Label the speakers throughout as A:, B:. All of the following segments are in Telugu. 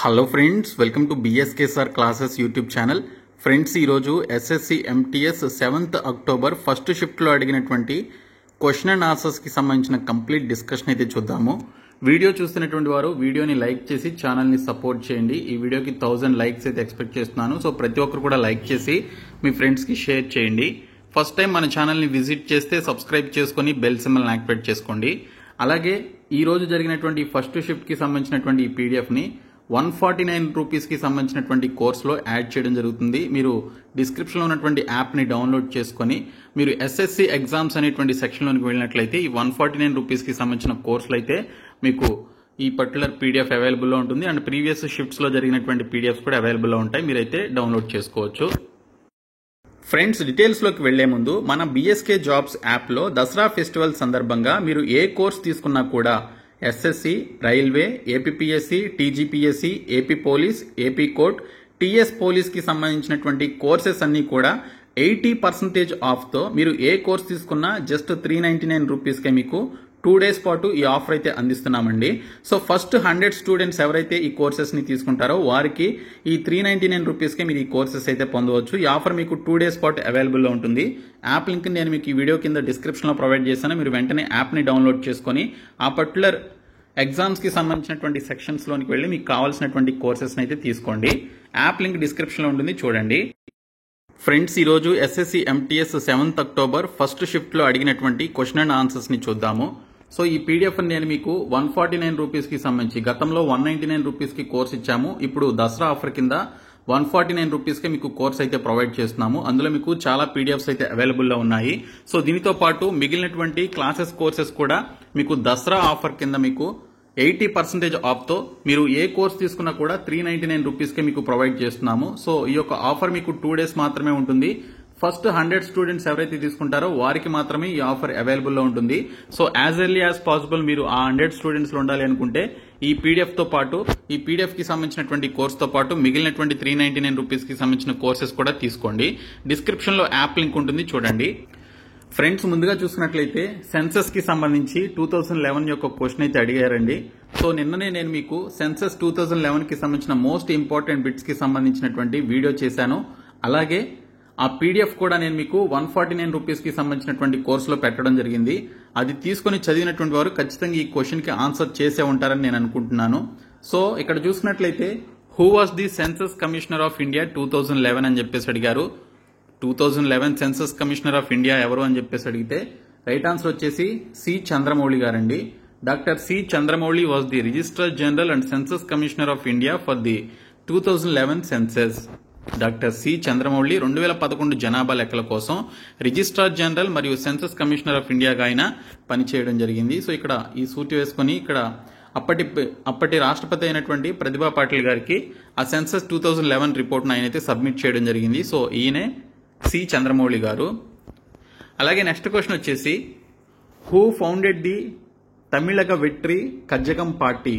A: Hello friends, welcome to BSK sir classes YouTube channel. Friends, ఈరోజు SSC MTS 7th October first షిఫ్ట్లో అడిగినటువంటి క్వశ్చన్ అండ్ ఆన్సర్స్కి సంబంధించిన కంప్లీట్ డిస్కషన్ అయితే చూద్దాము. వీడియో చూస్తున్నటువంటి వారు వీడియోని లైక్ చేసి ఛానల్ని సపోర్ట్ చేయండి. ఈ వీడియోకి 1000 లైక్స్ అయితే ఎక్స్పెక్ట్ చేస్తున్నాను. సో ప్రతి ఒక్కరు కూడా లైక్ చేసి మీ ఫ్రెండ్స్కి షేర్ చేయండి. ఫస్ట్ టైం మన ఛానల్ని విజిట్ చేస్తే సబ్స్క్రైబ్ చేసుకొని బెల్ సింబల్ని యాక్టివేట్ చేసుకోండి. అలాగే ఈ రోజు జరిగినటువంటి ఫస్ట్ షిఫ్ట్కి సంబంధించినటువంటి ఈ పీడిఎఫ్ని 149 రూపీస్కి సంబంధించినటువంటి కోర్సులో యాడ్ చేయడం జరుగుతుంది. మీరు డిస్క్రిప్షన్లో ఉన్నటువంటి యాప్ని డౌన్లోడ్ చేసుకొని మీరు ఎస్ఎస్సి ఎగ్జామ్స్ అనేటువంటి సెక్షన్లోకి వెళ్ళినట్లయితే ఈ 149 రూపీస్కి సంబంధించిన కోర్సులు అయితే మీకు ఈ పర్టికులర్ పీడిఎఫ్ అవైలబుల్లో ఉంటుంది. అండ్ ప్రీవియస్ షిఫ్ట్స్లో జరిగినటువంటి పీడిఎఫ్స్ కూడా అవైలబుల్లో ఉంటాయి. మీరైతే డౌన్లోడ్ చేసుకోవచ్చు. ఫ్రెండ్స్, డీటెయిల్స్లోకి వెళ్లే ముందు మన బిఎస్కే జాబ్స్ యాప్లో దసరా ఫెస్టివల్ సందర్భంగా మీరు ఏ కోర్స్ తీసుకున్నా కూడా SSC, railway, APPSC, TGPSC, AP police, AP court, TS పోలీస్కి సంబంధించినటువంటి కోర్సెస్ అన్ని కూడా 80% ఆఫ్తో మీరు ఏ కోర్స్ తీసుకున్నా జస్ట్ 399 రూపీస్కే మీకు 2 days పాటు ఈ ఆఫర్ అయితే అందిస్తున్నామండి. సో ఫస్ట్ 100 స్టూడెంట్స్ ఎవరైతే ఈ కోర్సెస్ని తీసుకుంటారో వారికి ఈ 399 రూపీస్కే మీరు ఈ కోర్సెస్ అయితే పొందవచ్చు. ఈ ఆఫర్ మీకు 2 days పాటు అవైలబుల్లో ఉంటుంది. యాప్ లింక్ నేను మీకు ఈ వీడియో కింద డిస్క్రిప్షన్లో ప్రొవైడ్ చేశాను. మీరు వెంటనే యాప్ని డౌన్లోడ్ చేసుకొని ఆ పర్టికులర్ ఎగ్జామ్స్కి సంబంధించినటువంటి సెక్షన్స్లోనికి వెళ్ళి మీకు కావాల్సినటువంటి కోర్సెస్ని అయితే తీసుకోండి. యాప్ లింక్ డిస్క్రిప్షన్లో ఉంటుంది, చూడండి. ఫ్రెండ్స్, ఈరోజు SSC MTS 7th October first షిఫ్ట్లో అడిగినటువంటి క్వశ్చన్ అండ్ ఆన్సర్స్ని చూద్దాము. సో ఈ పీడిఎఫ్ నేను మీకు 149 రూపీస్కి సంబంధించి గతంలో 199 రూపీస్కి కోర్స్ ఇచ్చాము. ఇప్పుడు దసరా ఆఫర్ కింద 149 రూపీస్కే మీకు కోర్స్ అయితే ప్రొవైడ్ చేస్తున్నాము. అందులో మీకు చాలా పీడిఎఫ్స్ అయితే అవైలబుల్లో ఉన్నాయి. సో దీనితో పాటు మిగిలినటువంటి క్లాసెస్ కోర్సెస్ కూడా మీకు దసరా ఆఫర్ కింద మీకు 80% ఆఫ్తో మీరు ఏ కోర్స్ తీసుకున్నా కూడా 399 రూపీస్కే మీకు ప్రొవైడ్ చేస్తున్నాము. సో ఈ యొక్క ఆఫర్ మీకు 2 days మాత్రమే ఉంటుంది. ఫస్ట్ 100 స్టూడెంట్స్ ఎవరైతే తీసుకుంటారో వారికి మాత్రమే ఈ ఆఫర్ అవైలబుల్లో ఉంటుంది. So as early as possible మీరు ఆ 100 స్టూడెంట్స్లో ఉండాలి అనుకుంటే ఈ పీడిఎఫ్తో పాటు ఈ పీడిఎఫ్కి సంబంధించినటువంటి కోర్స్తో పాటు మిగిలినటువంటి 399 రూపీస్కి సంబంధించిన కోర్సెస్ కూడా తీసుకోండి. డిస్క్రిప్షన్లో యాప్ లింక్ ఉంటుంది, చూడండి. ఫ్రెండ్స్, ముందుగా చూసినట్లయితే సెన్సస్ కి సంబంధించి 2011 యొక్క క్వశ్చన్ అయితే అడిగారండి. సో నిన్ననే నేను మీకు సెన్సస్ 2011 కి సంబంధించిన మోస్ట్ ఇంపార్టెంట్ బిట్స్ కి సంబంధించినటువంటి వీడియో చేశాను. అలాగే ఆ పీడిఎఫ్ కూడా నేను మీకు 149 రూపీస్కి సంబంధించినటువంటి కోర్సులో పెట్టడం జరిగింది. అది తీసుకుని చదివినటువంటి వారు ఖచ్చితంగా ఈ క్వశ్చన్కి ఆన్సర్ చేసే ఉంటారని నేను అనుకుంటున్నాను. సో ఇక్కడ చూసినట్లయితే who was the census commissioner of India 2011 అని చెప్పేసి అడిగారు. 2011 సెన్సస్ కమిషనర్ ఆఫ్ ఇండియా ఎవరు అని చెప్పేసి అడిగితే రైట్ ఆన్సర్ వచ్చేసి సి చంద్రమౌళి గారండి. Doctor C Chandramouli was the registrar general and census commissioner of India for the 2011 census. Doctor C Chandramouli 2011 జనాభా లెక్కల కోసం రిజిస్ట్రార్ జనరల్ మరియు సెన్సస్ కమిషనర్ ఆఫ్ ఇండియాగా ఆయన పనిచేయడం జరిగింది. సో ఇక్కడ ఈ సూటి వేసుకొని ఇక్కడ అప్పటి రాష్ట్రపతి అయినటువంటి ప్రతిభా పాటిల్ గారికి ఆ సెన్సస్ 2011 రిపోర్ట్ను ఆయన అయితే సబ్మిట్ చేయడం జరిగింది. సో ఈయనే సి చంద్రమౌళి గారు. అలాగే నెక్స్ట్ క్వశ్చన్ వచ్చేసి who founded the Tamilaga Vettri Kazhagam party.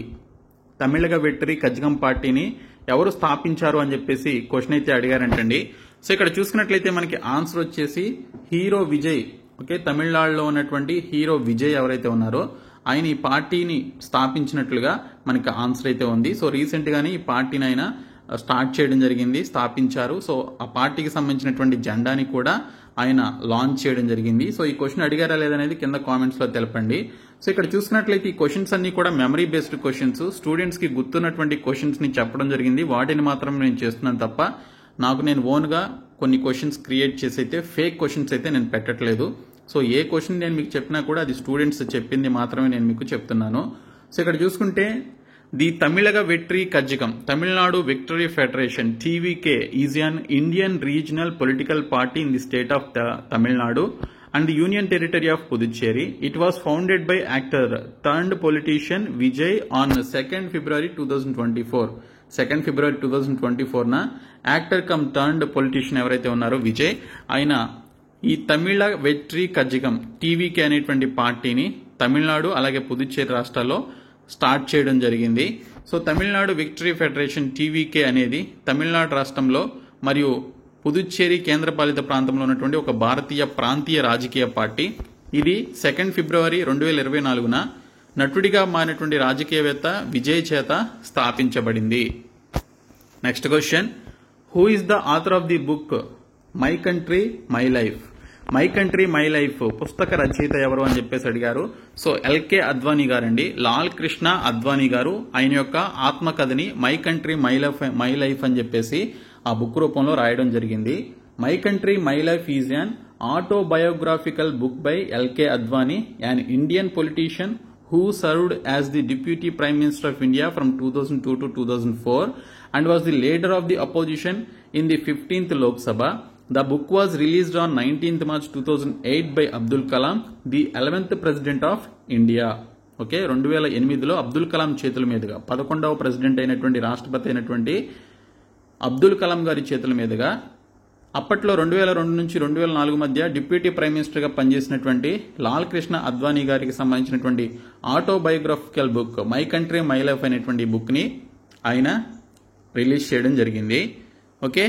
A: Tamilaga Vettri Kazhagam పార్టీని ఎవరు స్థాపించారు అని చెప్పేసి క్వశ్చన్ అయితే అడిగారంటండి. సో ఇక్కడ చూసుకున్నట్లయితే మనకి ఆన్సర్ వచ్చేసి హీరో విజయ్. ఓకే, తమిళనాడులో ఉన్నటువంటి హీరో విజయ్ ఎవరైతే ఉన్నారో ఆయన ఈ పార్టీని స్థాపించినట్లుగా మనకి ఆన్సర్ అయితే ఉంది. సో రీసెంట్ గానే ఈ పార్టీని ఆయన స్టార్ట్ చేయడం జరిగింది, స్థాపించారు. సో ఆ పార్టీకి సంబంధించినటువంటి జెండాని కూడా ఆయన లాంచ్ చేయడం జరిగింది. సో ఈ క్వశ్చన్ అడిగారా లేదనేది కింద కామెంట్స్ లో తెలపండి. సో ఇక్కడ చూసుకున్నట్లయితే ఈ క్వశ్చన్స్ అన్ని కూడా మెమరీ బేస్డ్ క్వశ్చన్స్, స్టూడెంట్స్ కి గుర్తున్నటువంటి క్వశ్చన్స్ ని చెప్పడం జరిగింది. వాటిని మాత్రం నేను చేస్తున్నాను తప్ప నేను ఓన్ గా కొన్ని క్వశ్చన్స్ క్రియేట్ చేసి అయితే ఫేక్ క్వశ్చన్స్ అయితే నేను పెట్టట్లేదు. సో ఏ క్వశ్చన్ నేను మీకు చెప్పినా కూడా అది స్టూడెంట్స్ చెప్పింది మాత్రమే నేను మీకు చెప్తున్నాను. సో ఇక్కడ చూసుకుంటే the Tamilaga Vettri Kazhagam Tamil Nadu victory federation TVK is an Indian regional political party in the state of Tamil Nadu and the Union Territory of Puducherry. It was founded by actor turned politician Vijay on 2nd February 2024. 2nd February 2024 na actor come turned politician ఎవరైతే ఉన్నారో విజయ్ ఆయన ఈ తమిళ వెట్రి కజగం TVK అనేటువంటి పార్టీని తమిళనాడు అలాగే పుదుచ్చేరి రాష్ట్రాల్లో స్టార్ట్ చేయడం జరిగింది. So Tamil Nadu victory federation TVK అనేది తమిళనాడు రాష్ట్రంలో మరియు పుదుచ్చేరి కేంద్రపాలిత ప్రాంతంలో ఉన్నటువంటి ఒక భారతీయ ప్రాంతీయ రాజకీయ పార్టీ. ఇది 2nd ఫిబ్రవరి 2024 నటుడిగా మారినటువంటి రాజకీయవేత్త విజయ్ చేత స్థాపించబడింది. Next question, who is the author of the book my country my life? My country my life పుస్తక రచయిత ఎవరు అని చెప్పేసి అడిగారు. సో ఎల్కే అద్వానీ గారండి, లాల్ కృష్ణ అద్వానీ గారు ఆయన యొక్క ఆత్మకథని మై కంట్రీ మై లైఫ్ అని చెప్పేసి ఆ బుక్ రూపంలో రాయడం జరిగింది. My country my life is an autobiographical book by LK Advani, an Indian politician who served as the Deputy Prime Minister of India from 2002 to 2004 and was the leader of the opposition in the 15th Lok Sabha. The book was released on 19th March 2008 by Abdul Kalam, the 11th President of India. Okay, 2008లో అబ్దుల్ కలాం చేతుల మీదుగా 11వ ప్రెసిడెంట్ అయినటువంటి రాష్ట్రపతి అయినటువంటి అబ్దుల్ కలాం గారి చేతుల మీదుగా అప్పట్లో 2002 నుంచి 2004 మధ్య డిప్యూటీ ప్రైమ్ మినిస్టర్గా పనిచేసినటువంటి లాల్ కృష్ణ అద్వానీ గారికి సంబంధించినటువంటి autobiographical book my country my life అనేటువంటి బుక్ని ఆయన రిలీజ్ చేయడం జరిగింది. ఓకే,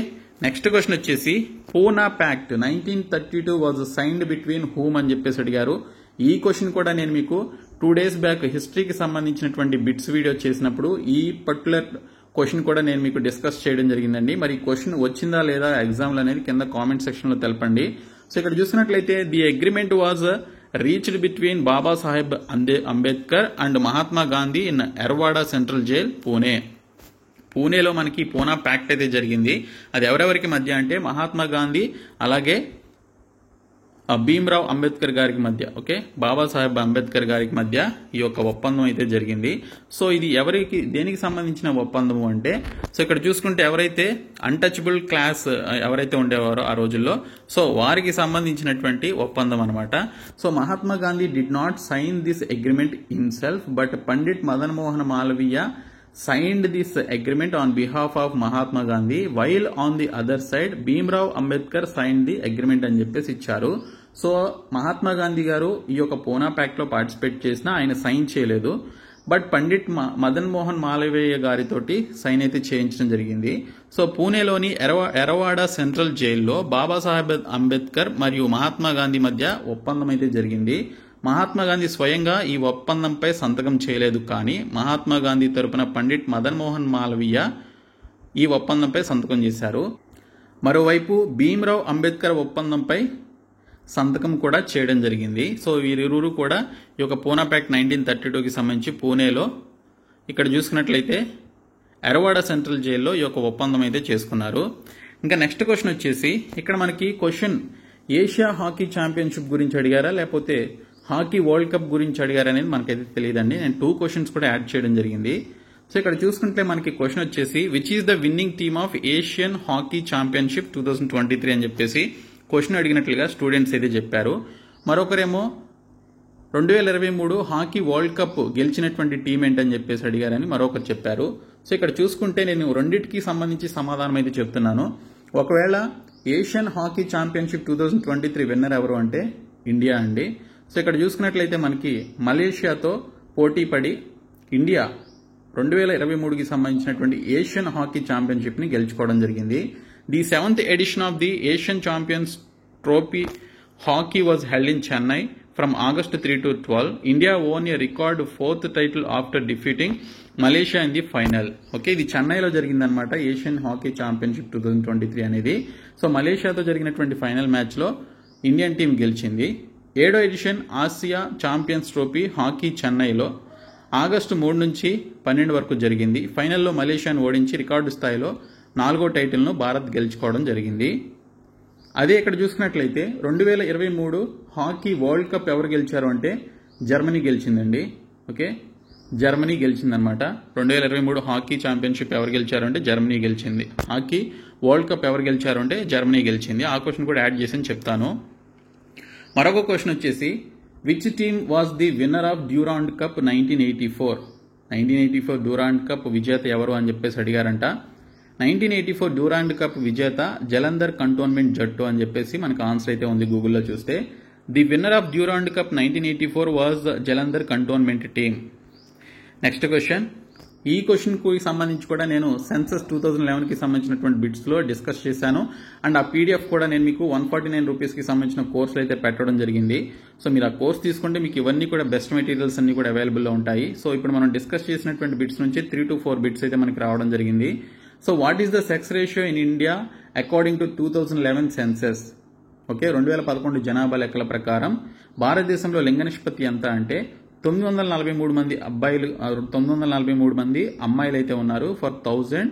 A: నెక్స్ట్ క్వశ్చన్ వచ్చేసి Poona pact 1932 was signed between whom అని చెప్పేసి అడిగారు. ఈ క్వశ్చన్ కూడా నేను మీకు 2 days బ్యాక్ హిస్టరీకి సంబంధించినటువంటి బిట్స్ వీడియో చేసినప్పుడు ఈ పర్టికులర్ క్వశ్చన్ కూడా నేను మీకు డిస్కస్ చేయడం జరిగిందండి. మరి క్వశ్చన్ వచ్చిందా లేదా ఎగ్జామ్లో అనేది కింద కామెంట్ సెక్షన్ లో తెలపండి. సో ఇక్కడ చూసినట్లయితే the agreement was reached between Baba Saheb Ambedkar and Mahatma Gandhi in Yerwada central jail Pune. పూణేలో మనకి పూనా ప్యాక్ట్ అయితే జరిగింది. అది ఎవరెవరికి మధ్య అంటే మహాత్మా గాంధీ అలాగే భీమ్రావ్ అంబేద్కర్ గారికి మధ్య, ఓకే, బాబాసాహెబ్ అంబేద్కర్ గారికి మధ్య ఈ యొక్క ఒప్పందం అయితే జరిగింది. సో ఇది దేనికి సంబంధించిన ఒప్పందము అంటే, సో ఇక్కడ చూసుకుంటే ఎవరైతే అన్టచబుల్ క్లాస్ ఎవరైతే ఉండేవారో ఆ రోజుల్లో, సో వారికి సంబంధించినటువంటి ఒప్పందం అనమాట. So Mahatma Gandhi did not sign this agreement himself but Pandit Madan Mohan Malaviya signed this agreement on behalf of Mahatma Gandhi, while on the other side Bhimrao Ambedkar signed the agreement అని చెప్పేసి ఇచ్చారు. సో మహాత్మా గాంధీ గారు ఈ యొక్క పూనా ప్యాక్ట్ లో పార్టిసిపేట్ చేసినా ఆయన సైన్ చేయలేదు. బట్ పండిట్ మదన్ మోహన్ మాలవీయ గారితోటి సైన్ అయితే చేయించడం జరిగింది. సో పూణేలోని ఎరవాడా సెంట్రల్ జైల్లో బాబాసాహెబ్ అంబేద్కర్ మరియు మహాత్మా గాంధీ మధ్య ఒప్పందం అయితే జరిగింది. మహాత్మా గాంధీ స్వయంగా ఈ ఒప్పందంపై సంతకం చేయలేదు, కానీ మహాత్మా గాంధీ తరపున పండిట్ మదన్ మోహన్ మాలవీయ ఈ ఒప్పందంపై సంతకం చేశారు. మరోవైపు భీమ్రావ్ అంబేద్కర్ ఒప్పందంపై సంతకం కూడా చేయడం జరిగింది. సో వీరిరువురు కూడా ఈ యొక్క పూనా ప్యాక్ట్ 1932కి సంబంధించి పూణేలో ఇక్కడ చూసుకున్నట్లయితే ఎరవాడ సెంట్రల్ జైల్లో ఈ యొక్క ఒప్పందం అయితే చేసుకున్నారు. ఇంకా నెక్స్ట్ క్వశ్చన్ వచ్చేసి ఇక్కడ మనకి క్వశ్చన్ ఏషియా హాకీ ఛాంపియన్షిప్ గురించి అడిగారా లేకపోతే హాకీ వరల్డ్ కప్ గురించి అడిగారు అనేది మనకైతే తెలియదండి. నేను 2 క్వశ్చన్స్ కూడా యాడ్ చేయడం జరిగింది. సో ఇక్కడ చూసుకుంటే మనకి క్వశ్చన్ వచ్చేసి which is the winning team of Asian hockey championship 2023 అని చెప్పేసి క్వశ్చన్ అడిగినట్లుగా స్టూడెంట్స్ అయితే చెప్పారు. మరొకరేమో 2023 హాకీ వరల్డ్ కప్ గెలిచినటువంటి టీం ఏంటని చెప్పేసి అడిగారని మరొకరు చెప్పారు. సో ఇక్కడ చూసుకుంటే నేను రెండింటికి సంబంధించి సమాధానం అయితే చెప్తున్నాను. ఒకవేళ ఏషియన్ హాకీ ఛాంపియన్షిప్ 2023 విన్నర్ ఎవరు అంటే ఇండియా అండి. సో ఇక్కడ చూసుకున్నట్లయితే మనకి మలేషియాతో పోటీ పడి ఇండియా 2023కి సంబంధించినటువంటి ఏషియన్ హాకీ ఛాంపియన్షిప్ ని గెలుచుకోవడం జరిగింది. The 7th edition of the Asian champions trophy hockey was held in Chennai from August 3 to 12. India won a record 4th title after defeating Malaysia in the final. Okay, ఇది చెన్నైలో జరిగిందనమాట ఏషియన్ హాకీ ఛాంపియన్షిప్ 2023 అనేది. సో మలేషియాతో జరిగినటువంటి ఫైనల్ మ్యాచ్లో ఇండియన్ టీం గెలిచింది. 7వ edition Asia champions trophy hockey చెన్నైలో ఆగస్టు 3 నుంచి 12 వరకు జరిగింది. ఫైనల్లో మలేషియాను ఓడించి రికార్డు స్థాయిలో 4వ టైటిల్ను భారత్ గెలుచుకోవడం జరిగింది. అదే ఇక్కడ చూసుకున్నట్లయితే 2023 హాకీ వరల్డ్ కప్ ఎవరు గెలిచారు అంటే జర్మనీ గెలిచిందండి. ఓకే, జర్మనీ గెలిచిందనమాట. 2023 హాకీ ఛాంపియన్షిప్ ఎవరు గెలిచారు అంటే జర్మనీ గెలిచింది. హాకీ వరల్డ్ కప్ ఎవరు గెలిచారు అంటే జర్మనీ గెలిచింది. ఆ క్వశ్చన్ కూడా యాడ్ చేసి చెప్తాను. మరొక క్వశ్చన్ వచ్చేసి which team was the winner of Durand cup 1984 Durand cup విజేత ఎవరు అని చెప్పేసి అడిగారంట. 1984 డ్యూరాండ్ కప్ విజేత జలంధర్ కంటోన్మెంట్ జట్టు అని చెప్పేసి మనకు ఆన్సర్ అయితే ఉంది గూగుల్లో చూస్తే. The winner of Durand cup 1984 was Jalandhar cantonment team. Next question, ఈ క్వశ్చన్ కు సంబంధించి కూడా నేను సెన్సస్ 2011 కి సంబంధించినటువంటి బిట్స్ లో డిస్కస్ చేశాను. అండ్ ఆ పీడిఎఫ్ కూడా నేను మీకు 149 రూపీస్ కి సంబంధించిన కోర్సులు అయితే పెట్టడం జరిగింది. సో మీరు ఆ కోర్స్ తీసుకుంటే మీకు ఇవన్నీ కూడా బెస్ట్ మెటీరియల్స్ అన్ని కూడా అవైలబుల్ లో ఉంటాయి. సో ఇప్పుడు మనం డిస్కస్ చేసినటువంటి బిట్స్ నుంచి 3 to 4 బిట్స్ అయితే మనకి రావడం జరిగింది. So what is the sex ratio in India according to 2011 census? Okay, 2011 జనాభా లెక్కల ప్రకారం భారతదేశంలో లింగ నిష్పత్తి ఎంత అంటే 943 మంది అబ్బాయిలు 943 మంది అమ్మాయిలు అయితే ఉన్నారు ఫర్ 1000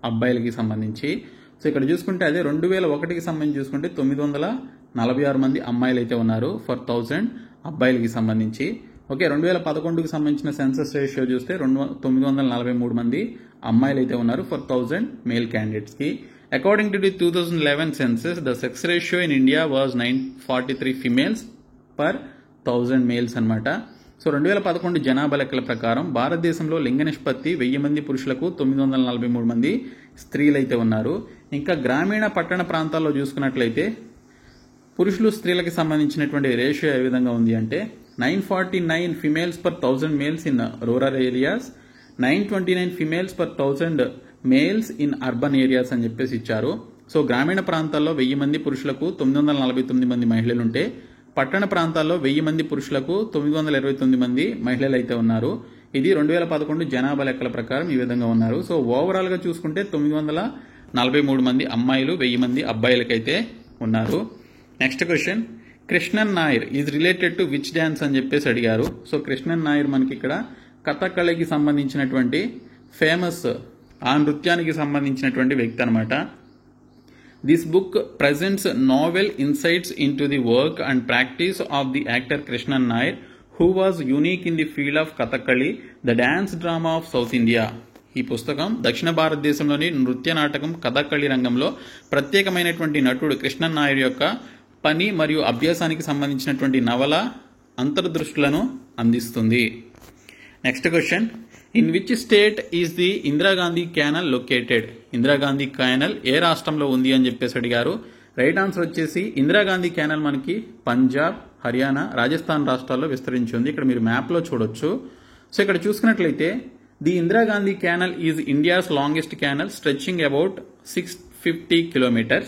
A: అబ్బాయిలకి సంబంధించి. సో ఇక్కడ చూసుకుంటే అదే 2001కి సంబంధించి చూసుకుంటే 946 మంది అమ్మాయిలు అయితే ఉన్నారు ఫర్ 1000 అబ్బాయిలకి సంబంధించి. ఓకే, 2011కి సంబంధించిన సెన్సస్ రేషియో చూస్తే 943 మంది అమ్మాయిలు అయితే ఉన్నారు ఫర్ 1000 మేల్ క్యాండిడేట్స్ కి. According to the 2011 census the sex ratio in India was 943 females per 1000 males అనమాట. సో 2011 జనాభా లెక్కల ప్రకారం భారతదేశంలో లింగ నిష్పత్తి 1000 మంది పురుషులకు 943 మంది స్త్రీలు అయితే ఉన్నారు. ఇంకా గ్రామీణ పట్టణ ప్రాంతాల్లో చూసుకున్నట్లయితే పురుషులు స్త్రీలకు సంబంధించినటువంటి రేషియో ఏ విధంగా ఉంది అంటే 949 females per 1000 males in rural areas, 929 females per 1000 males in urban areas అని చెప్పేసి ఇచ్చారు. సో గ్రామీణ ప్రాంతాల్లో 1000 మంది పురుషులకు 949 మంది మహిళలుంటే పట్టణ ప్రాంతాల్లో 1000 మంది పురుషులకు 929 మంది మహిళలు అయితే ఉన్నారు. ఇది 2011 జనాభా లెక్కల ప్రకారం ఈ విధంగా ఉన్నారు. సో ఓవరాల్ గా చూసుకుంటే 943 మంది అమ్మాయిలు 1000 మంది అబ్బాయిలకైతే ఉన్నారు. Next question, Krishnan Nair is related to which dance అని చెప్పేసి అడిగారు. సో కృష్ణన్ నాయర్ మనకి ఇక్కడ కథకళికి సంబంధించినటువంటి ఫేమస్ ఆ నృత్యానికి సంబంధించినటువంటి వ్యక్తి అనమాట. This book presents novel insights into the work and practice of the actor Krishnan Nair, who was unique in the field of Kathakali, the dance drama of South India. ఈ పుస్తకం దక్షిణ భారతదేశంలోని నృత్య నాటకం కథకళి రంగంలో ప్రత్యేకమైనటువంటి నటుడు కృష్ణన్ నాయర్ యొక్క పని మరియు అభ్యాసానికి సంబంధించినటువంటి నవల అంతర్దృష్టులను అందిస్తుంది. Next question, in which state is the Indira Gandhi canal located? Indira Gandhi canal ఏ రాష్ట్రంలో ఉంది అని చెప్పేసి అడిగారు. రైట్ ఆన్సర్ వచ్చేసి ఇందిరాగాంధీ క్యానల్ మనకి పంజాబ్, హర్యానా, రాజస్థాన్ రాష్ట్రాల్లో విస్తరించి ఉంది. ఇక్కడ మీరు మ్యాప్లో చూడొచ్చు. సో ఇక్కడ చూసుకున్నట్లయితే the Indira Gandhi canal is India's longest canal stretching about 650 kilometers.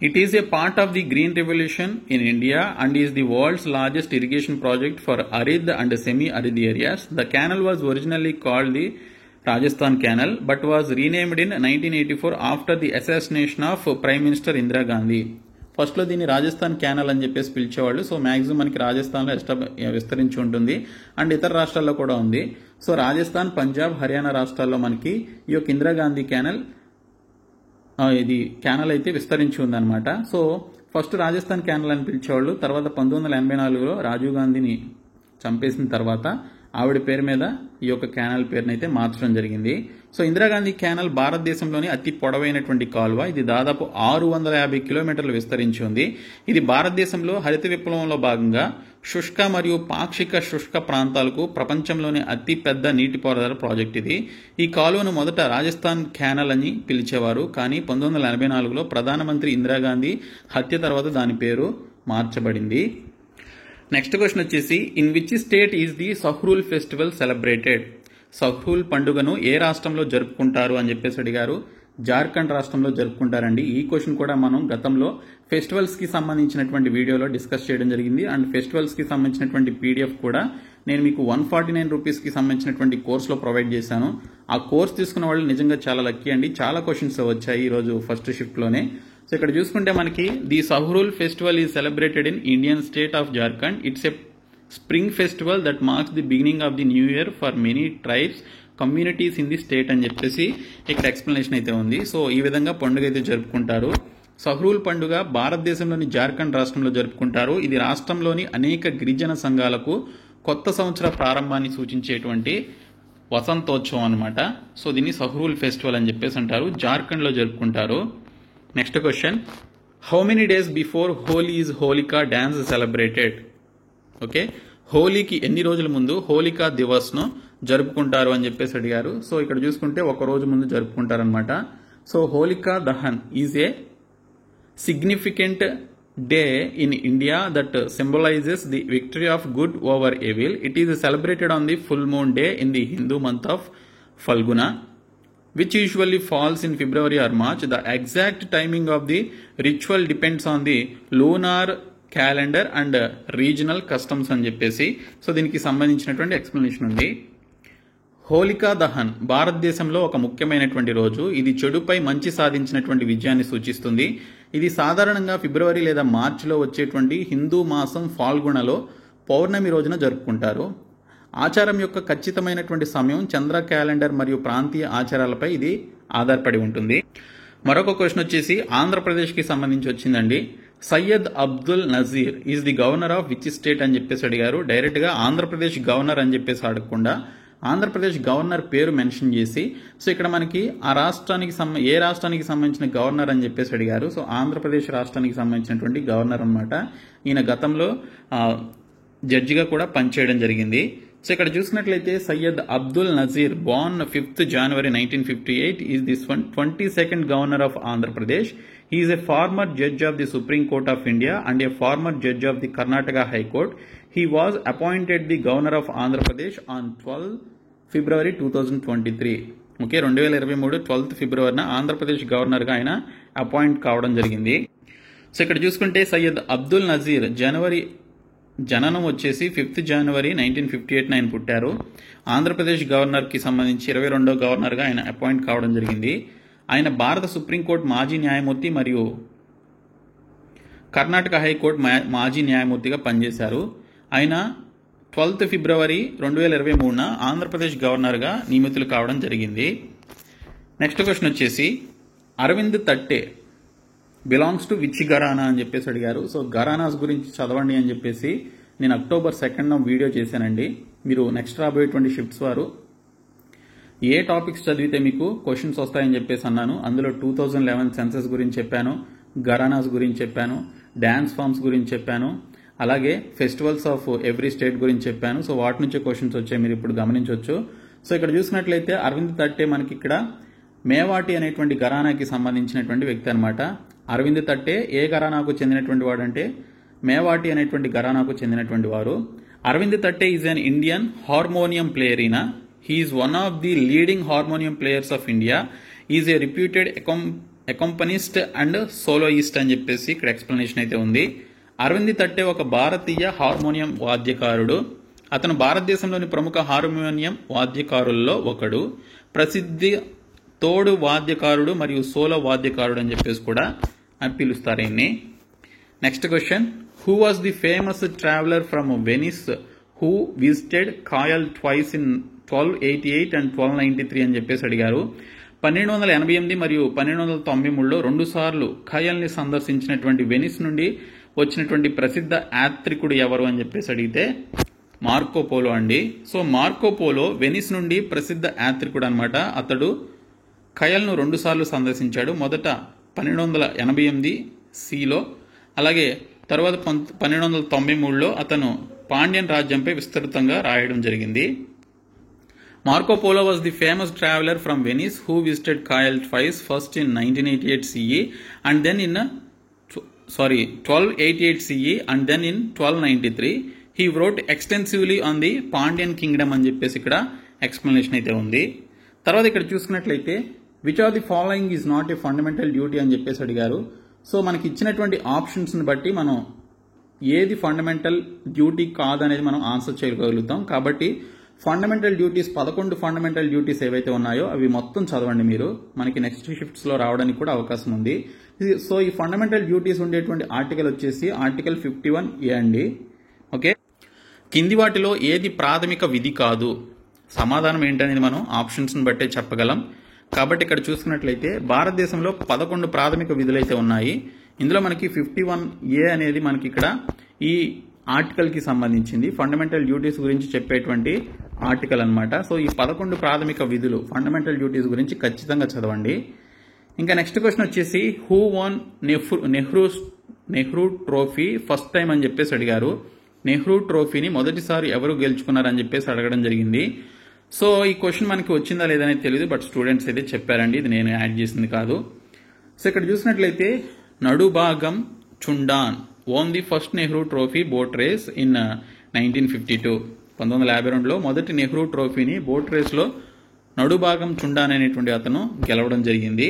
A: It is a part of the Green Revolution in India and is the world's largest irrigation project for arid and semi-arid areas. The canal was originally called the Rajasthan Canal but was renamed in 1984 after the assassination of Prime Minister Indira Gandhi. ఫస్ట్లో దీన్ని రాజస్థాన్ క్యానల్ అని చెప్పేసి పిలిచేవాళ్ళు. సో మ్యాక్సిమం మనకి రాజస్థాన్లో విస్తరించి ఉంటుంది అండ్ ఇతర రాష్ట్రాల్లో కూడా ఉంది. సో రాజస్థాన్, పంజాబ్, హర్యానా రాష్ట్రాల్లో మనకి ఈ యొక్క ఇందిరాగాంధీ క్యానల్ ఇది క్యానల్ అయితే విస్తరించి ఉందన్నమాట. సో ఫస్ట్ రాజస్థాన్ క్యానల్ అని పిలిచేవాళ్ళు. తర్వాత 1984లో రాజీవ్ గాంధీని చంపేసిన తర్వాత ఆవిడ పేరు మీద ఈ యొక్క క్యానల్ పేరుని అయితే మార్చడం జరిగింది. సో ఇందిరాగాంధీ క్యానల్ భారతదేశంలోని అతి పొడవైనటువంటి కాలువ. ఇది దాదాపు 650 కిలోమీటర్లు విస్తరించి ఉంది. ఇది భారతదేశంలో హరిత విప్లవంలో భాగంగా శుష్క మరియు పాక్షిక శుష్క ప్రాంతాలకు ప్రపంచంలోని అతి పెద్ద నీటిపారుదల ప్రాజెక్ట్ ఇది. ఈ కాలువను మొదట రాజస్థాన్ క్యానల్ అని పిలిచేవారు. కానీ 1984లో ప్రధానమంత్రి ఇందిరాగాంధీ హత్య తర్వాత దాని పేరు మార్చబడింది. నెక్స్ట్ క్వశ్చన్ వచ్చేసి, in which state is the Sarhul festival celebrated? Sarhul పండుగను ఏ రాష్ట్రంలో జరుపుకుంటారు అని చెప్పేసి అడిగారు. జార్ఖండ్ రాష్ట్రంలో జరుపుకుంటారండి. ఈ క్వశ్చన్ కూడా మనం గతంలో ఫెస్టివల్స్ కి సంబంధించినటువంటి వీడియోలో డిస్కస్ చేయడం జరిగింది. అండ్ ఫెస్టివల్స్ కి సంబంధించినటువంటి పీడిఎఫ్ కూడా నేను మీకు 149 రూపీస్కి సంబంధించినటువంటి కోర్సులో ప్రొవైడ్ చేశాను. ఆ కోర్స్ తీసుకున్న వాళ్ళు నిజంగా చాలా లక్కీ అండి. చాలా క్వశ్చన్స్ వచ్చాయి ఈరోజు ఫస్ట్ షిఫ్ట్లోనే. సో ఇక్కడ చూసుకుంటే మనకి the Sarhul festival is celebrated in Indian state of Jharkhand. It's a spring festival that marks the beginning of the new year for many tribes communities in the state అని చెప్పేసి ఇక్కడ ఎక్స్ప్లెనేషన్ అయితే ఉంది. సో ఈ విధంగా పండుగ అయితే జరుపుకుంటారు. సహ్రూల్ పండుగ భారతదేశంలోని జార్ఖండ్ రాష్ట్రంలో జరుపుకుంటారు. ఇది రాష్ట్రంలోని అనేక గిరిజన సంఘాలకు కొత్త సంవత్సర ప్రారంభాన్ని సూచించేటువంటి వసంతోత్సవం అనమాట. సో దీన్ని సహ్రూల్ ఫెస్టివల్ అని చెప్పేసి అంటారు. జార్ఖండ్లో జరుపుకుంటారు. Next question, how many days before Holi is Holika dance celebrated? Okay, హోలీకి ఎన్ని రోజుల ముందు హోలికా దివస్ను జరుపుకుంటారు అని చెప్పేసి అడిగారు. సో ఇక్కడ చూసుకుంటే ఒక రోజు ముందు జరుపుకుంటారనమాట. So Holika Dahan is a significant day in India that symbolizes the victory of good over evil. It is celebrated on the full moon day in the Hindu month of Falguna, which usually falls in February or March. The exact timing of the ritual depends on the lunar calendar and regional customs అని చెప్పేసి. సో దీనికి సంబంధించినటువంటి ఎక్స్ప్లెనేషన్ ఉంది. హోలికా దహన్ భారతదేశంలో ఒక ముఖ్యమైనటువంటి రోజు. ఇది చెడుపై మంచి సాధించినటువంటి విజయాన్ని సూచిస్తుంది. ఇది సాధారణంగా ఫిబ్రవరి లేదా మార్చిలో వచ్చేటువంటి హిందూ మాసం ఫాల్గుణలో పౌర్ణమి రోజున జరుపుకుంటారు. ఆచారం యొక్క ఖచ్చితమైనటువంటి సమయం చంద్ర క్యాలెండర్ మరియు ప్రాంతీయ ఆచారాలపై ఇది ఆధారపడి ఉంటుంది. మరొక క్వశ్చన్ వచ్చేసి ఆంధ్రప్రదేశ్కి సంబంధించి వచ్చిందండి. Syed Abdul Nazeer is the governor of which state అని చెప్పేసి అడిగారు. డైరెక్ట్గా ఆంధ్రప్రదేశ్ గవర్నర్ అని చెప్పేసి అడగకుండా ఆంధ్రప్రదేశ్ గవర్నర్ పేరు మెన్షన్ చేసి, సో ఇక్కడ మనకి ఆ రాష్ట్రానికి ఏ రాష్ట్రానికి సంబంధించిన గవర్నర్ అని చెప్పేసి అడిగారు. సో ఆంధ్రప్రదేశ్ రాష్ట్రానికి సంబంధించినటువంటి గవర్నర్ అనమాట. ఈయన గతంలో జడ్జిగా కూడా పనిచేయడం జరిగింది. సో ఇక్కడ చూసినట్లయితే Syed Abdul Nazeer born 5th January 1958 is the 22nd governor of Andhra Pradesh. He is a former judge of the Supreme Court of India and a former judge of the Karnataka High Court. He was appointed the governor of Andhra Pradesh on 12 February 2023. Okay, 2023 12th February Andhra Pradesh గవర్నర్గా ఆయన అపాయింట్ కావడం జరిగింది. సో ఇక్కడ చూసుకుంటే సయ్యద్ అబ్దుల్ నజీర్ జననం వచ్చేసి 5th January 1958 ఆయన పుట్టారు. ఆంధ్రప్రదేశ్ గవర్నర్కి సంబంధించి 22వ గవర్నర్గా ఆయన అపాయింట్ కావడం జరిగింది. ఆయన భారత సుప్రీంకోర్టు మాజీ న్యాయమూర్తి మరియు కర్ణాటక హైకోర్టు మాజీ న్యాయమూర్తిగా పనిచేశారు. ఆయన 12th February 2023 ఆంధ్రప్రదేశ్ గవర్నర్గా నియమితులు కావడం జరిగింది. నెక్స్ట్ క్వశ్చన్ వచ్చేసి అరవింద్ తట్టే బిలాంగ్స్ టు విచ్ ఘరానా అని చెప్పేసి అడిగారు. సో ఘరానాస్ గురించి చదవండి అని చెప్పేసి నేను October 2nd వీడియో చేశానండి. మీరు నెక్స్ట్ రాబోయేటువంటి షిఫ్ట్స్ వారు ఏ టాపిక్స్ చదివితే మీకు క్వశ్చన్స్ వస్తాయని చెప్పేసి అన్నాను. అందులో 2011 సెన్సస్ గురించి చెప్పాను, ఘరానాస్ గురించి చెప్పాను, డ్యాన్స్ ఫామ్స్ గురించి చెప్పాను, అలాగే ఫెస్టివల్స్ ఆఫ్ ఎవ్రీ స్టేట్ గురించి చెప్పాను. సో వాటి నుంచే క్వశ్చన్స్ వచ్చాయి, మీరు ఇప్పుడు గమనించవచ్చు. సో ఇక్కడ చూసినట్లయితే అరవింద్ తట్టే మనకి ఇక్కడ మేవాటి అనేటువంటి ఘరానాకి సంబంధించినటువంటి వ్యక్తి అనమాట. అరవింద్ తట్టే ఏ ఘరానాకు చెందినటువంటి వాడు అంటే మేవాటి అనేటువంటి ఘరానాకు చెందినటువంటి వారు. Arvind Thatte is an Indian harmonium player. He is one of the leading harmonium players of India. He is a reputed accompanist and soloist అని చెప్పేసి ఇక్కడ ఎక్స్ప్లెనేషన్ అయితే ఉంది. అరవింద్ తట్టే ఒక భారతీయ హార్మోనియం వాద్యకారుడు. అతను భారతదేశంలోని ప్రముఖ హార్మోనియం వాద్యకారుల్లో ఒకడు. ప్రసిద్ధి తోడు వాద్యకారుడు మరియు సోలో వాద్యకారుడు అని చెప్పేసి కూడా పిలుస్తారు ఈయన్ని. Next question, who was the famous traveller from Venice who visited Kayal twice in 1288 and 1293 అని చెప్పేసి అడిగారు. 1288 మరియు 1293లో 2 సార్లు ఖయల్ని సందర్శించినటువంటి వెనిస్ నుండి వచ్చినటువంటి ప్రసిద్ధ యాత్రికుడు ఎవరు అని చెప్పేసి అడిగితే మార్కోపోలో అండి. సో మార్కోపోలో వెనిస్ నుండి ప్రసిద్ధ యాత్రికుడు అనమాట. అతడు ఖయల్ను 2 సార్లు సందర్శించాడు. మొదట 1288 Cలో, అలాగే తర్వాత 1293లో అతను పాండ్యన్ రాజ్యంపై విస్తృతంగా రాయడం జరిగింది. Marco Polo was the famous traveler from Venice who visited Kayal twice, first in 1988 CE and then in 1288 CE and then in 1293. He wrote extensively on the Pandyan kingdom అని చెప్పేసి ఇక్కడ ఎక్స్ప్లెనేషన్ అయితే ఉంది. తర్వాత ఇక్కడ చూసుకున్నట్లయితే which are the following is not a fundamental duty అని చెప్పేసి అడిగారు. సో మనకి ఇచ్చినటువంటి ఆప్షన్స్ని బట్టి మనం ఏది ఫండమెంటల్ డ్యూటీ కాదనేది మనం ఆన్సర్ చేయగలుగుతాం. కాబట్టి ఫండమెంటల్ డ్యూటీస్ 11 ఫండమెంటల్ డ్యూటీస్ ఏవైతే ఉన్నాయో అవి మొత్తం చదవండి మీరు. మనకి నెక్స్ట్ షిఫ్ట్స్లో రావడానికి కూడా అవకాశం ఉంది. సో ఈ ఫండమెంటల్ డ్యూటీస్ ఉండేటువంటి ఆర్టికల్ వచ్చేసి ఆర్టికల్ 51A అండి. ఓకే, కింది వాటిలో ఏది ప్రాథమిక విధి కాదు? సమాధానం ఏంటనేది మనం ఆప్షన్స్ని బట్టే చెప్పగలం. కాబట్టి ఇక్కడ చూసుకున్నట్లయితే భారతదేశంలో 11 ప్రాథమిక విధులు అయితే ఉన్నాయి. ఇందులో మనకి 51A అనేది మనకి ఇక్కడ ఈ ఆర్టికల్కి సంబంధించింది, ఫండమెంటల్ డ్యూటీస్ గురించి చెప్పేటువంటి ఆర్టికల్ అనమాట. సో ఈ 11 ప్రాథమిక విధులు ఫండమెంటల్ డ్యూటీస్ గురించి ఖచ్చితంగా చదవండి. ఇంకా నెక్స్ట్ క్వశ్చన్ వచ్చేసి who one Nehru trophy first time అని చెప్పేసి అడిగారు. నెహ్రూ ట్రోఫీని మొదటిసారి ఎవరు గెలుచుకున్నారని చెప్పేసి అడగడం జరిగింది. సో ఈ క్వశ్చన్ మనకి వచ్చిందా లేదనేది తెలియదు, బట్ స్టూడెంట్స్ అయితే చెప్పారండి, ఇది నేను యాడ్ చేసింది కాదు. సో ఇక్కడ చూసినట్లయితే నడుభాగం చుండాన్ won the first Nehru Trophy boat race in 1952. 1952లో మొదటి నెహ్రూ ట్రోఫీని బోట్ రేస్లో నడుభాగం చుండాన్ అనేటువంటి అతను గెలవడం జరిగింది.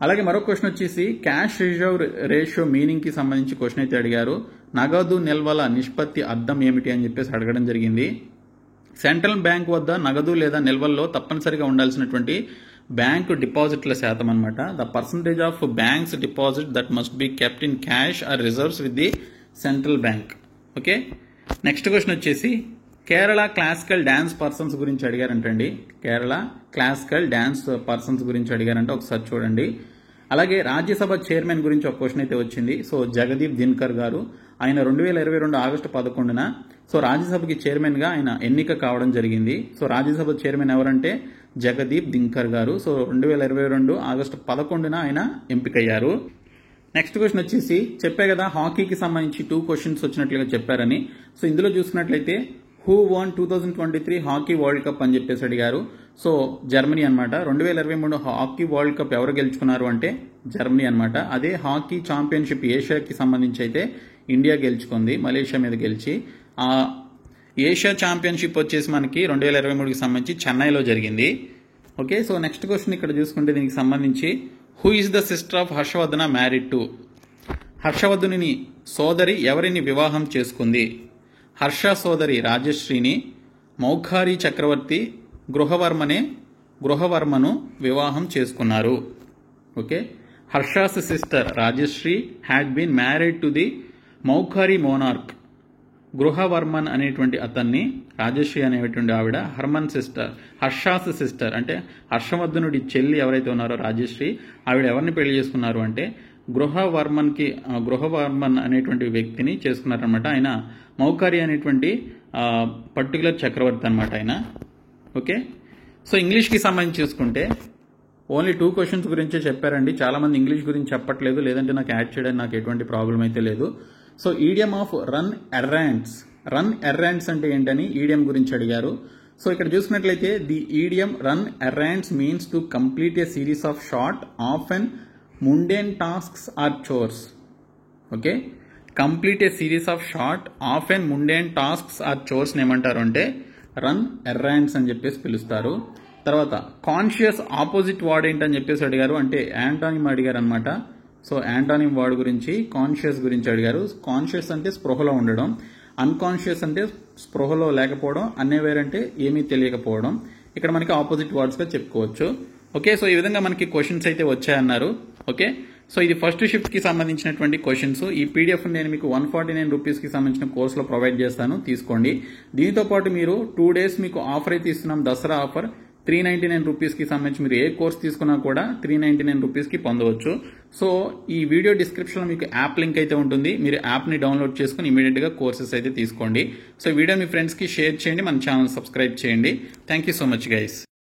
A: అలాగే మరో క్వశ్చన్ వచ్చేసి క్యాష్ రిజర్వ్ రేషియో మీనింగ్కి సంబంధించి క్వశ్చన్ అయితే అడిగారు. నగదు నిల్వల నిష్పత్తి అర్థం ఏమిటి అని చెప్పేసి అడగడం జరిగింది. సెంట్రల్ బ్యాంక్ వద్ద నగదు లేదా నిల్వల్లో తప్పనిసరిగా ఉండాల్సినటువంటి బ్యాంకు డిపాజిట్ల శాతం అన్నమాట. The percentage of banks deposit that must be kept in cash or reserves with the central bank. Okay, next question వచ్చేసి కేరళ క్లాసికల్ డ్యాన్స్ పర్సన్స్ గురించి అడిగారంటండి. కేరళ క్లాసికల్ డ్యాన్స్ పర్సన్స్ గురించి అడిగారంటే ఒకసారి చూడండి. అలాగే రాజ్యసభ చైర్మన్ గురించి ఒక క్వశ్చన్ అయితే వచ్చింది. సో జగదీప్ ధిన్కర్ గారు, ఆయన 2022 ఆగస్టు 11న సో రాజ్యసభకి చైర్మన్ గా ఆయన ఎన్నిక కావడం జరిగింది. సో రాజ్యసభ చైర్మన్ ఎవరంటే జగదీప్ ధిన్కర్ గారు. సో 2022 ఆగస్టు 11న ఆయన ఎంపికయ్యారు. నెక్స్ట్ క్వశ్చన్ వచ్చేసి చెప్పే కదా హాకీకి సంబంధించి 2 క్వశ్చన్స్ వచ్చినట్లుగా చెప్పారని. సో ఇందులో చూసుకున్నట్లయితే who one 2023 hockey world cup అని చెప్పేసి అడిగారు. సో జర్మనీ అనమాట. 2023 హాకీ వరల్డ్ కప్ ఎవరు గెలుచుకున్నారు అంటే జర్మనీ అనమాట. అదే హాకీ ఛాంపియన్షిప్ ఏషియాకి సంబంధించి అయితే ఇండియా గెలుచుకుంది మలేషియా మీద గెలిచి. ఆ ఏషియా ఛాంపియన్షిప్ వచ్చేసి మనకి 2023కి సంబంధించి చెన్నైలో జరిగింది. ఓకే, సో నెక్స్ట్ క్వశ్చన్ ఇక్కడ చూసుకుంటే దీనికి సంబంధించి who is the sister of Harshavardhana married to? హర్షవర్ధనుని సోదరి ఎవరిని వివాహం చేసుకుంది? హర్ష సోదరి రాజశ్రీని, మౌఖారి చక్రవర్తి గృహవర్మను వివాహం చేసుకున్నారు. Okay, Harsha's sister Rajashri had been married to the Maukhari monarch. Grahavarman అనేటువంటి అతన్ని రాజశ్రీ అనేటువంటి ఆవిడ హర్షాస్ సిస్టర్ అంటే హర్షవర్ధనుడి చెల్లి ఎవరైతే ఉన్నారో రాజశ్రీ, ఆవిడ ఎవరిని పెళ్లి చేసుకున్నారు అంటే గృహవర్మన్ అనేటువంటి వ్యక్తిని చేసుకున్నారనమాట. ఆయన మౌఖారి అనేటువంటి పర్టికులర్ చక్రవర్తి అనమాట ఆయన. ఓకే, సో ఇంగ్లీష్కి సంబంధించి చూసుకుంటే ఓన్లీ 2 క్వశ్చన్స్ గురించే చెప్పారండి. చాలా మంది ఇంగ్లీష్ గురించి చెప్పట్లేదు, లేదంటే నాకు యాడ్ చేయడానికి నాకు ఎటువంటి ప్రాబ్లం అయితే లేదు. So idiom of run errands అంటే ఏంటని ఈడియం గురించి అడిగారు. సో ఇక్కడ చూసినట్లయితే the idiom run errands means to complete a series of short often mundane tasks or chores. Okay, complete a series of short often mundane tasks or chores ఏమంటారు అంటే రన్ ఎర్రాండ్స్ అని చెప్పేసి పిలుస్తారు. తర్వాత కాన్షియస్ ఆపోజిట్ వర్డ్ ఏంటని చెప్పేసి అడిగారు, అంటే యాంటానిమ్ అడిగారు అనమాట. సో యాంటానిమ్ వర్డ్ గురించి కాన్షియస్ గురించి అడిగారు. కాన్షియస్ అంటే స్పృహలో ఉండడం, అన్కాన్షియస్ అంటే స్పృహలో లేకపోవడం, అన్అవేర్ అంటే ఏమీ తెలియకపోవడం. ఇక్కడ మనకి ఆపోజిట్ వర్డ్స్ గా చెప్పుకోవచ్చు. ఓకే, సో ఈ విధంగా మనకి క్వశ్చన్స్ అయితే వచ్చాయన్నారు. ఓకే, సో ఇది ఫస్ట్ షిఫ్ట్ కి సంబంధించినటువంటి క్వశ్చన్స్. ఈ పీడిఎఫ్ నేను మీకు 149 రూపీస్ కి సంబంధించిన కోర్సులో ప్రొవైడ్ చేస్తాను, తీసుకోండి. దీంతో పాటు మీరు 2 days మీకు ఆఫర్ అయితే ఇస్తున్నాం, దసరా ఆఫర్. 399 రూపీస్ కి సంబంధించి మీరు ఏ కోర్స్ తీసుకున్నా కూడా 399 రూపీస్ కి పొందవచ్చు. సో ఈ వీడియో డిస్క్రిప్షన్ లో మీకు యాప్ లింక్ అయితే ఉంటుంది. మీరు యాప్ ని డౌన్లోడ్ చేసుకుని ఇమీడియట్ గా కోర్సెస్ అయితే తీసుకోండి. సో వీడియో మీ ఫ్రెండ్స్ కి షేర్ చేయండి, మన ఛానల్ సబ్స్క్రైబ్ చేయండి. Thank you so much guys.